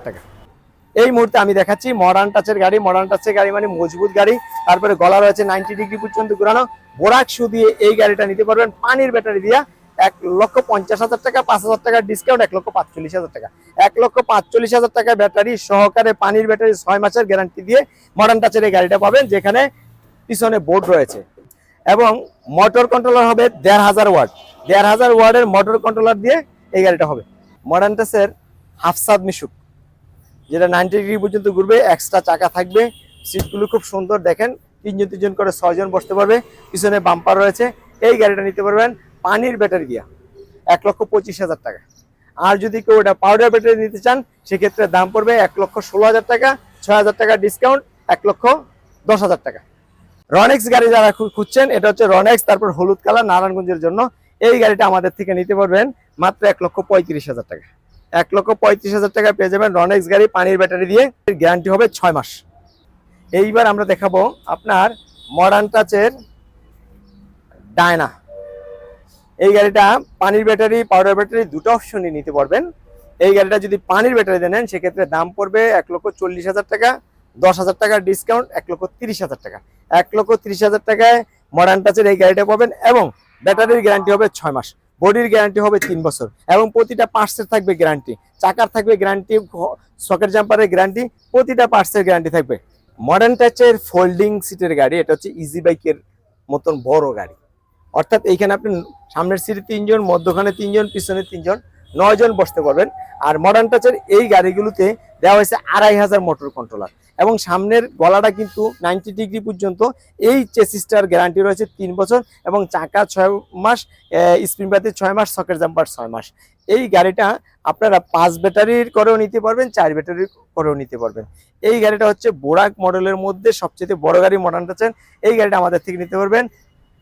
টাকা। এই মুহূর্তে আমি দেখাচ্ছি মডার্ন টাচের গাড়ি। মডার্ন টাচের গাড়ি মানে মজবুত গাড়ি, তারপরে গলা রয়েছে 90 ডিগ্রি পর্যন্ত ঘোরানো। বোরাক শু দিয়ে এই গাড়িটা নিতে পারবেন পানির ব্যাটারি দিয়া 1,50,000 টাকা, 5,000 টাকা ডিসকাউন্ট, 1,45,000 টাকা। 1,45,000 টাকা ব্যাটারি সহকারে পানির ব্যাটারি 6 মাসের গ্যারান্টি দিয়ে মডার্ন টাচের এই গাড়িটা পাবেন, যেখানে পিছনে বোর্ড রয়েছে এবং মোটর কন্ট্রোলার হবে 1,500 ওয়াট। 1,500 ওয়াটের মোটর কন্ট্রোলার দিয়ে এই গাড়িটা হবে। মডার্ন টাচের হাফসাদ মিশুক, যেটা 90 ডিগ্রি পর্যন্ত ঘুরবে, এক্সট্রা চাকা থাকবে, সিটগুলো খুব সুন্দর দেখেন, 3 জন করে 6 জন বসতে পারবে, পিছনে বাম্পার রয়েছে। এই গাড়িটা নিতে পারবেন পানির ব্যাটারি দিয়া 1,25,000 টাকা। আর যদি কেউ এটা পাউডার ব্যাটারি নিতে চান সেক্ষেত্রে দাম পড়বে 1,16,000 টাকা, 6,000 টাকা ডিসকাউন্ট, 1,10,000 টাকা। রনেক্স গাড়ি যারা খুঁজছেন, এটা হচ্ছে রনেক্স, তারপর হলুদ কালার, নারায়ণগঞ্জের জন্য। এই গাড়িটা আমাদের থেকে নিতে পারবেন মাত্র 1,35,000 টাকা। 1,35,000 টাকা পেয়ে যাবেন রনেক্স গাড়ি পানির ব্যাটারি দিয়ে, গ্যারান্টি হবে 6 মাস। এইবার আমরা দেখাবো আপনার মডার্ন টাচের ডায়না। এই গাড়িটা পানির ব্যাটারি পাউডার ব্যাটারি দুটো অপশনই নিতে পারবেন। এই গাড়িটা যদি পানির ব্যাটারি নেন সেক্ষেত্রে দাম পড়বে 1,40,000 টাকা, 10,000 টাকা ডিসকাউন্ট, 1,30,000 টাকা। 1,30,000 টাকায় মডার্ন টাচের এই গাড়িটা পাবেন এবং ব্যাটারির গ্যারান্টি হবে 6 মাস, বডির গ্যারান্টি হবে 3 বছর এবং প্রতিটা পার্টসের থাকবে গ্যারান্টি, চাকার থাকবে গ্যারান্টি, সকেট জাম্পারের গ্যারান্টি, প্রতিটা পার্টসের গ্যারান্টি থাকবে। মডার্ন টাচের ফোল্ডিং সিটের গাড়ি, এটা হচ্ছে ইজি বাইকের মতন বড় গাড়ি, অর্থাৎ এইখানে আপনি সামনের সিটে 3 জন, মধ্যখানে 3 জন, পিছনে 3 জন, 9 জন বসতে পারবেন। আর মডার্ন টাচের এই গাড়িগুলোতে দেওয়া হয়েছে 2,500 মোটর কন্ট্রোলার এবং সামনের গলাটা কিন্তু 90 ডিগ্রি পর্যন্ত। এই চেসিসটার গ্যারান্টি রয়েছে 3 বছর এবং চাকা 6 মাস, স্প্রিং বাতি 6 মাস, সকেট জাম্পার 6 মাস। এই গাড়িটা আপনারা 5 ব্যাটারির করেও নিতে পারবেন, 4 ব্যাটারির করেও নিতে পারবেন। এই গাড়িটা হচ্ছে বোরাক মডেলের মধ্যে সবচেয়ে বড় গাড়ি মডার্ন টাচের। এই গাড়িটা আমাদের থেকে নিতে পারবেন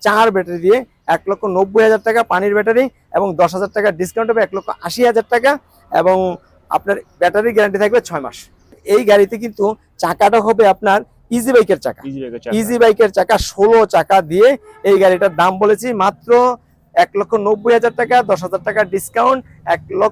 4 ব্যাটারি দিয়ে 1,90,000 টাকা পানির ব্যাটারি এবং 10,000 টাকা ডিসকাউন্ট হবে 1,80,000 টাকা এবং আপনার ব্যাটারি গ্যারান্টি থাকবে 6 মাস। এই গাড়িতে কিন্তু চাকাটা হবে আপনার ইজি বাইকের চাকা, ইজি বাইকের চাকা 16 চাকা দিয়ে এই গাড়িটার দাম বলেছি মাত্র 1,90,000 টাকা, 10,000 টাকা ডিসকাউন্ট, 1,00,000